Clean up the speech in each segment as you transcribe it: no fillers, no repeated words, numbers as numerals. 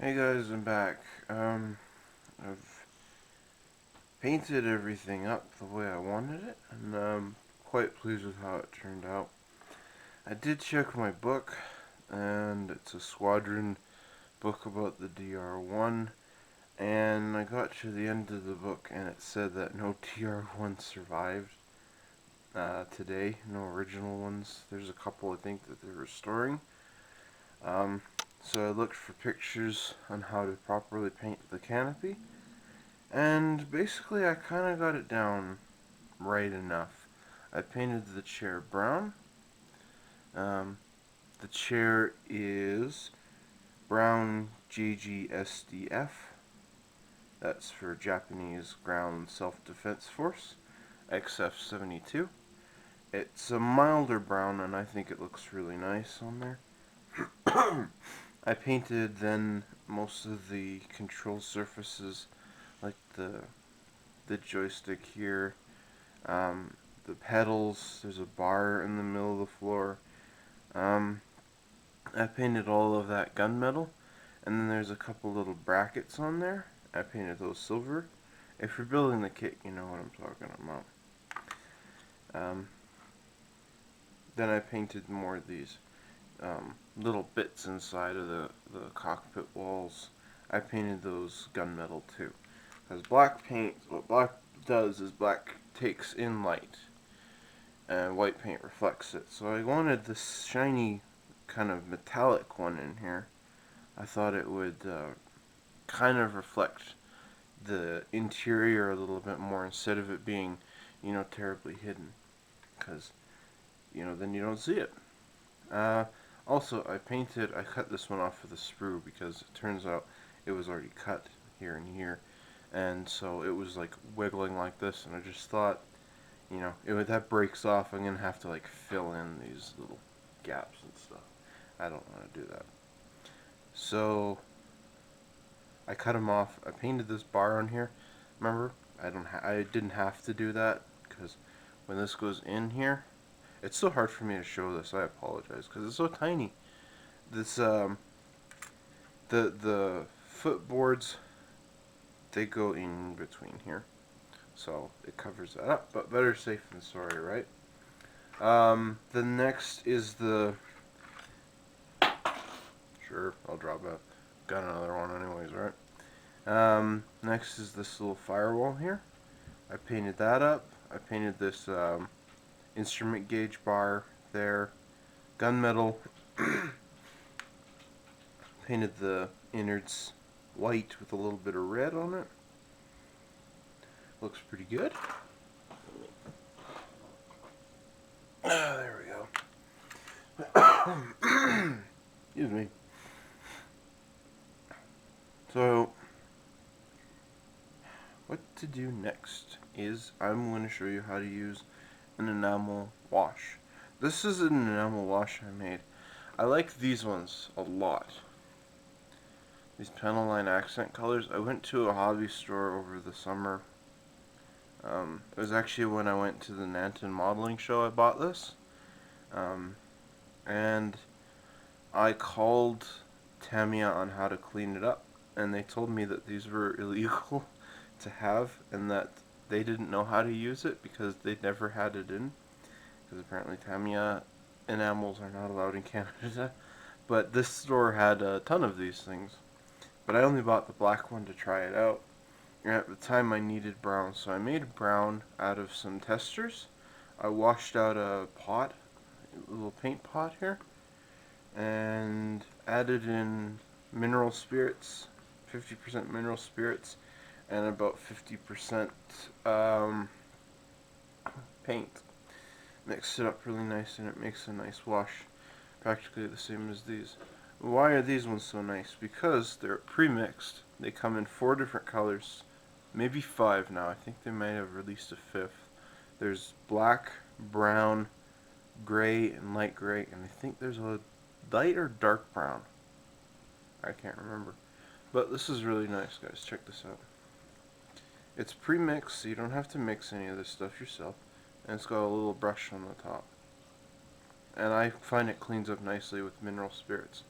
Hey guys, I'm back. I've painted everything up the way I wanted it, and I'm quite pleased with how it turned out. I did check my book, and it's a squadron book about the DR1, and I got to the end of the book, and it said that no DR1 survived today, no original ones. There's a couple I think that they're restoring. Um, so I looked for pictures on how to properly paint the canopy. And basically, I kind of got it down right enough. I painted the chair brown. Um, the chair is brown GGSDF. That's for Japanese Ground Self-Defense Force, XF-72. It's a milder brown, and I think it looks really nice on there. I painted then most of the control surfaces, like the joystick here, Um, the pedals, there's a bar in the middle of the floor. Um, I painted all of that gunmetal, and then there's a couple little brackets on there. I painted those silver. If you're building the kit, you know what I'm talking about. Um, then I painted more of these little bits inside of the cockpit walls. I painted those gunmetal too. Because black paint, what black does is black takes in light, and white paint reflects it. So I wanted this shiny kind of metallic one in here. I thought it would kind of reflect the interior a little bit more instead of it being, terribly hidden. Because, then you don't see it. Uh, Also, I cut this one off with a sprue because it turns out it was already cut here and here. And so it was like wiggling like this, and I just thought, if that breaks off, I'm gonna have to like fill in these little gaps and stuff. I don't want to do that. So I cut them off. I painted this bar on here. Remember, I didn't have to do that because when this goes in here, it's so hard for me to show this. I apologize because it's so tiny. This the footboards, they go in between here, so it covers that up. But better safe than sorry, right? The next is the. Sure, I'll drop it. Got another one anyways, right? Next is this little firewall here. I painted that up. I painted this instrument gauge bar there. Gunmetal. Painted the innards white with a little bit of red on it. Looks pretty good. There we go. Excuse me. So, what to do next is I'm going to show you how to use an enamel wash. This is an enamel wash I made. I like these ones a lot. These panel line accent colors. I went to a hobby store over the summer. It was actually when I went to the Nanton modeling show I bought this. And I called Tamiya on how to clean it up, and they told me that these were illegal to have and that they didn't know how to use it because they'd never had it in. Because apparently Tamiya enamels are not allowed in Canada. But this store had a ton of these things. But I only bought the black one to try it out. And at the time I needed brown, so I made brown out of some testers. I washed out a pot, a little paint pot here, and added in mineral spirits, 50% mineral spirits, and about 50% paint. Mix it up really nice, and it makes a nice wash, practically the same as these. Why are these ones so nice? Because they're pre-mixed. They come in 4 different colors, maybe 5 now. I think they might have released a 5th. There's black, brown, gray, and light gray, and I think there's a light or dark brown. I can't remember. But this is really nice, guys. Check this out. It's pre-mixed, so you don't have to mix any of this stuff yourself. And it's got a little brush on the top. And I find it cleans up nicely with mineral spirits.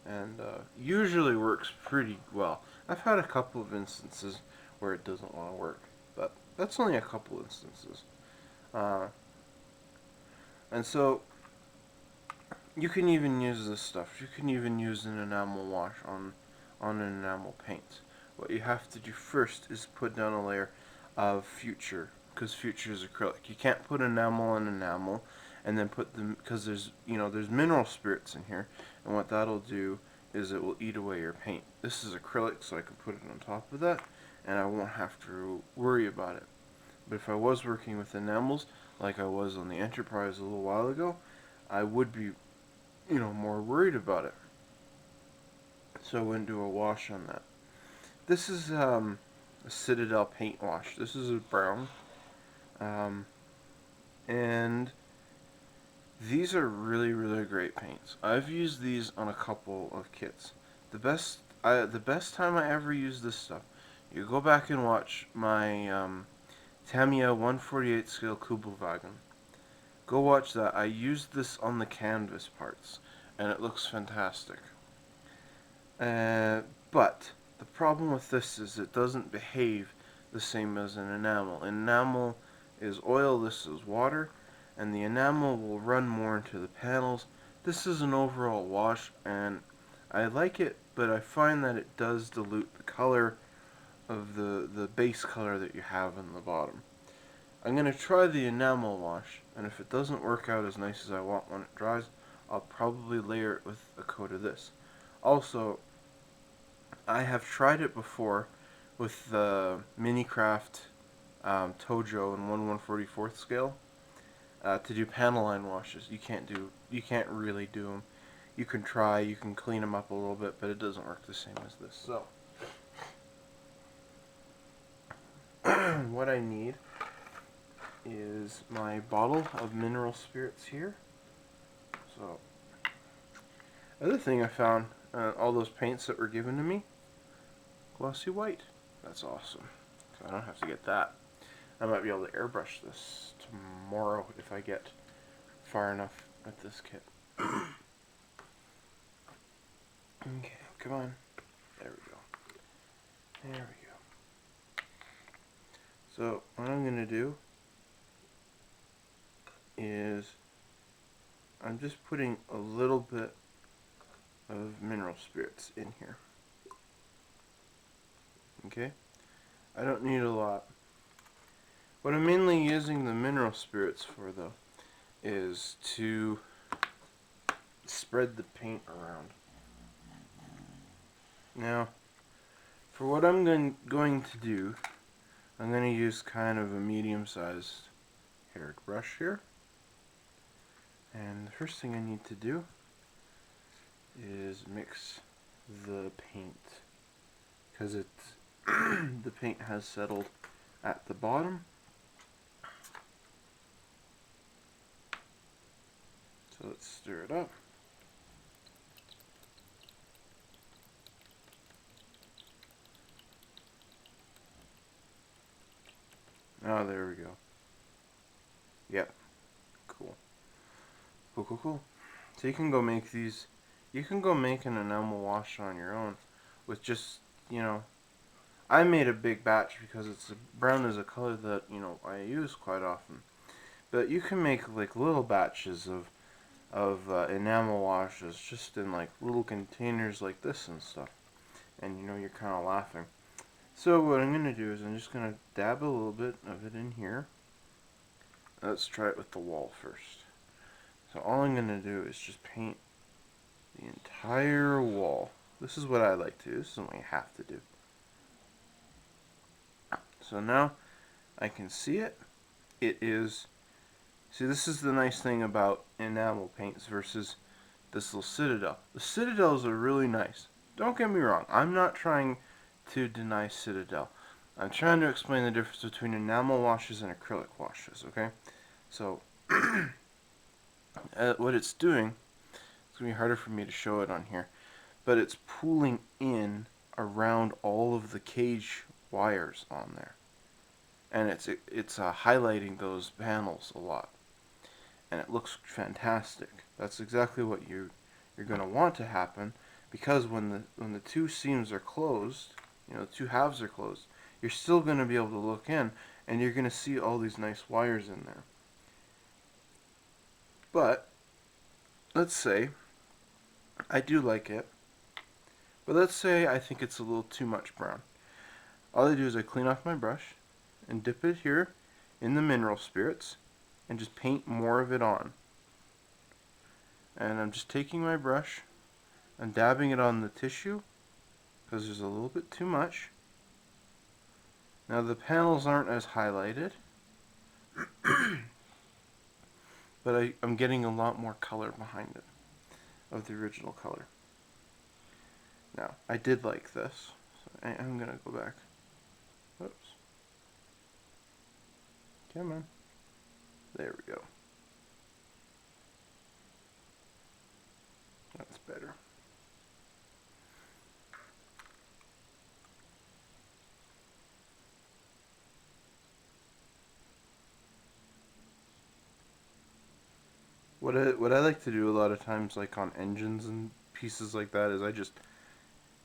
and usually works pretty well. I've had a couple of instances where it doesn't want to work, but that's only a couple instances. Uh, and so you can even use this stuff. You can even use an enamel wash on an enamel paint. What you have to do first is put down a layer of future, because future is acrylic. You can't put enamel on enamel and then put them, because there's mineral spirits in here, and what that'll do is it will eat away your paint. This is acrylic, so I can put it on top of that, and I won't have to worry about it. But if I was working with enamels, like I was on the Enterprise a little while ago, I would be, more worried about it. So I wouldn't do a wash on that. This is a Citadel paint wash. This is a brown. Um, and these are really, really great paints. I've used these on a couple of kits. The best time I ever used this stuff, you go back and watch my Tamiya 1/48 scale Kubelwagen. Go watch that. I used this on the canvas parts, and it looks fantastic. But the problem with this is it doesn't behave the same as an enamel. Enamel is oil, this is water, and the enamel will run more into the panels. This is an overall wash, and I like it, but I find that it does dilute the color of the base color that you have in the bottom. I'm going to try the enamel wash, and if it doesn't work out as nice as I want when it dries, I'll probably layer it with a coat of this. Also, I have tried it before with the Minicraft Tojo in 1/144th scale to do panel line washes. You can't really do them. You can try, you can clean them up a little bit, but it doesn't work the same as this. So, what I need is my bottle of mineral spirits here. So, other thing I found, all those paints that were given to me, glossy white. That's awesome. So I don't have to get that. I might be able to airbrush this tomorrow if I get far enough with this kit. Okay, come on. There we go. There we go. So what I'm going to do is I'm just putting a little bit of mineral spirits in here. Okay? I don't need a lot. What I'm mainly using the mineral spirits for, though, is to spread the paint around. Now, for what I'm going to do, I'm going to use kind of a medium-sized haired brush here. And the first thing I need to do is mix the paint, because it's the paint has settled at the bottom. So let's stir it up. Oh, there we go. Yep. Cool. Cool, cool, cool. So you can go make these, you can go make an enamel wash on your own with just, I made a big batch because brown is a color that, I use quite often. But you can make like little batches of enamel washes just in like little containers like this and stuff. And you're kind of laughing. So what I'm going to do is I'm just going to dab a little bit of it in here. Let's try it with the wall first. So all I'm going to do is just paint the entire wall. This is what I like to do. This is what I have to do. So now I can see it. It is... See, this is the nice thing about enamel paints versus this little Citadel. The Citadels are really nice. Don't get me wrong. I'm not trying to deny Citadel. I'm trying to explain the difference between enamel washes and acrylic washes, okay? So, what it's doing, it's going to be harder for me to show it on here, but it's pulling in around all of the cage wires on there. And it's highlighting those panels a lot. And it looks fantastic. That's exactly what you're going to want to happen, because when the two seams are closed, the two halves are closed, you're still going to be able to look in, and you're going to see all these nice wires in there. But let's say I do like it, but let's say I think it's a little too much brown. All I do is I clean off my brush and dip it here in the mineral spirits and just paint more of it on. And I'm just taking my brush and dabbing it on the tissue because there's a little bit too much. Now the panels aren't as highlighted, but I'm getting a lot more color behind it of the original color. Now, I did like this, so I'm going to go back. Whoops. Come on. There we go. That's better. What I like to do a lot of times, like on engines and pieces like that, is I just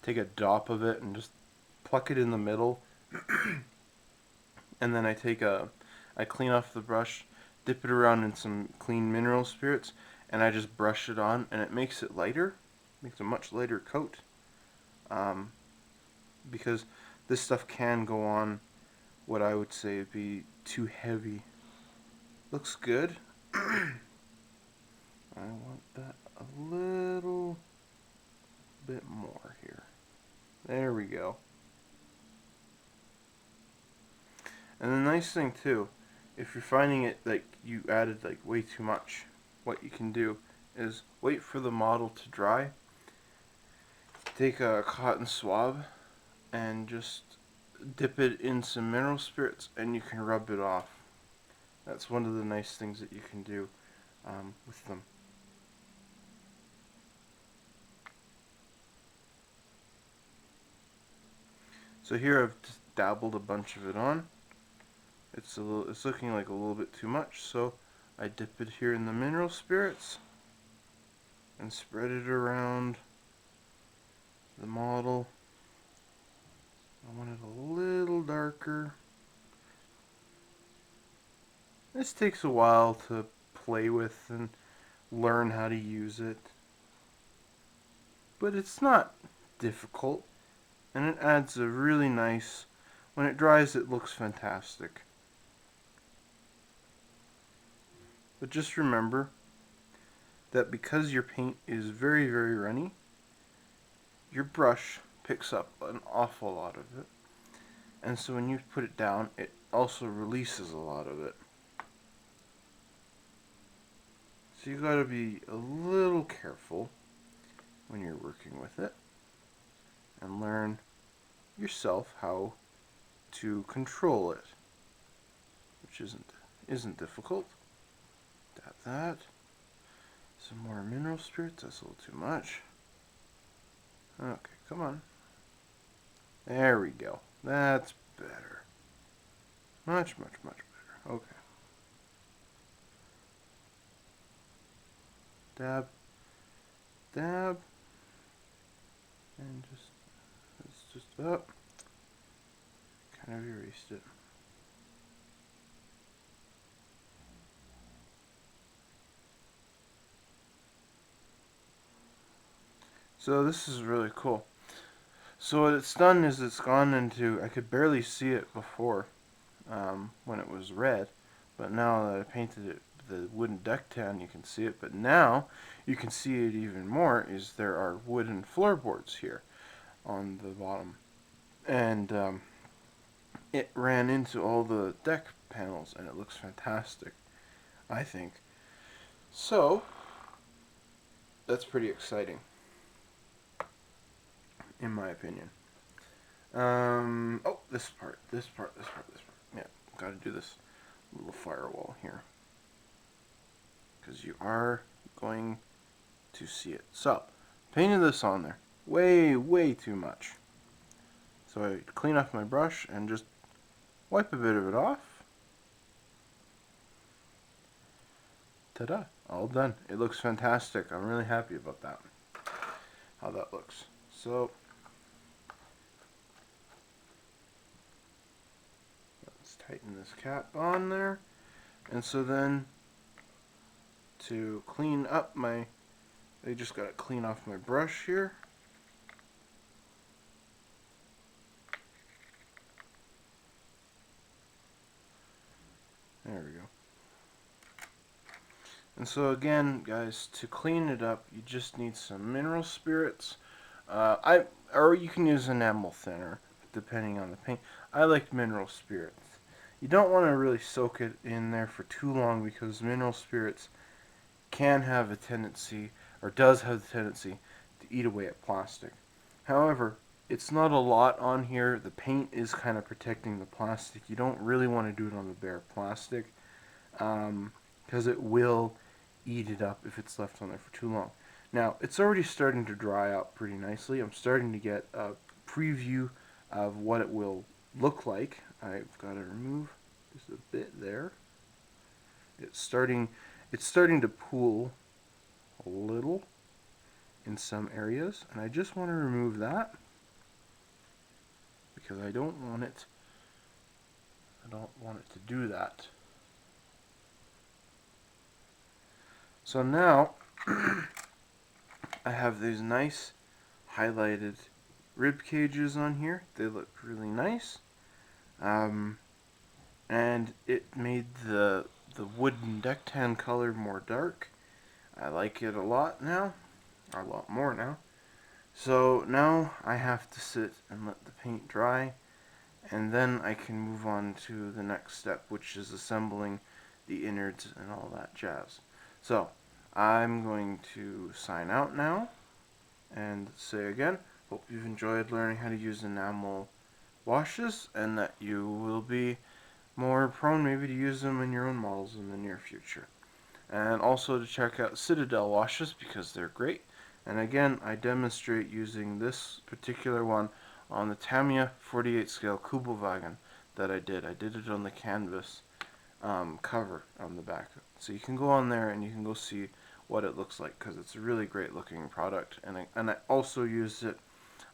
take a dop of it and just pluck it in the middle, and then I clean off the brush, dip it around in some clean mineral spirits, and I just brush it on, and it makes it lighter, makes a much lighter coat, because this stuff can go on what I would say would be too heavy. Looks good. I want that a little bit more here. There we go. And the nice thing too, if you're finding it like you added like way too much, what you can do is wait for the model to dry. Take a cotton swab and just dip it in some mineral spirits and you can rub it off. That's one of the nice things that you can do with them. So here I've just dabbled a bunch of it on. It's looking like a little bit too much, so I dip it here in the mineral spirits and spread it around the model. I want it a little darker. This takes a while to play with and learn how to use it, but it's not difficult, and it adds a really nice, when it dries it looks fantastic. But just remember that because your paint is very, very runny, your brush picks up an awful lot of it, and so when you put it down, it also releases a lot of it. So you gotta be a little careful when you're working with it and learn yourself how to control it, which isn't difficult. Dab that. Some more mineral spirits. That's a little too much. Okay, come on. There we go. That's better. Much, much, much better. Okay. Dab. Dab. And it's just up. Kind of erased it. So this is really cool. So what it's done is it's gone into, I could barely see it before when it was red, but now that I painted it the wooden deck tan you can see it, but now you can see it even more is there are wooden floorboards here on the bottom, and it ran into all the deck panels and it looks fantastic, I think. So that's pretty exciting in my opinion. Oh, this part. Yeah, gotta do this little firewall here, because you are going to see it. So, painted this on there. Way too much. So I clean off my brush and just wipe a bit of it off. Ta-da! All done. It looks fantastic. I'm really happy about that. how that looks. So let's tighten this cap on there. And so then to clean up I just got to clean off my brush here. There we go. And so again, guys, to clean it up, you just need some mineral spirits. Or you can use enamel thinner, depending on the paint. I like mineral spirits. You don't want to really soak it in there for too long because mineral spirits can have a tendency, or does have the tendency, to eat away at plastic. However, it's not a lot on here. The paint is kind of protecting the plastic. You don't really want to do it on the bare plastic because it will eat it up if it's left on there for too long. Now, it's already starting to dry out pretty nicely. I'm starting to get a preview of what it will look like. I've got to remove just a bit there. It's starting to pool a little in some areas, and I just want to remove that because I don't want it to do that. So now I have these nice highlighted rib cages on here. They look really nice. And it made the wooden deck tan color more dark. I like it a lot now, or a lot more now. So now I have to sit and let the paint dry, and then I can move on to the next step, which is assembling the innards and all that jazz. So I'm going to sign out now and say again, hope you've enjoyed learning how to use enamel washes and that you will be more prone maybe to use them in your own models in the near future. And also to check out Citadel washes because they're great. And again, I demonstrate using this particular one on the Tamiya 48 scale Kubelwagen that I did. I did it on the canvas cover on the back. So you can go on there and you can go see what it looks like because it's a really great looking product. And I also used it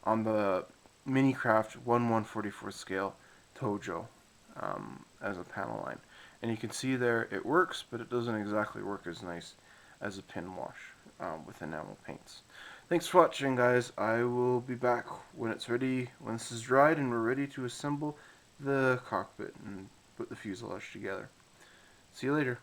on the Minicraft 1/144 scale Tojo as a panel line. And you can see there it works, but it doesn't exactly work as nice as a pin wash with enamel paints. Thanks for watching, guys. I will be back when it's ready, when this is dried and we're ready to assemble the cockpit and put the fuselage together. See you later.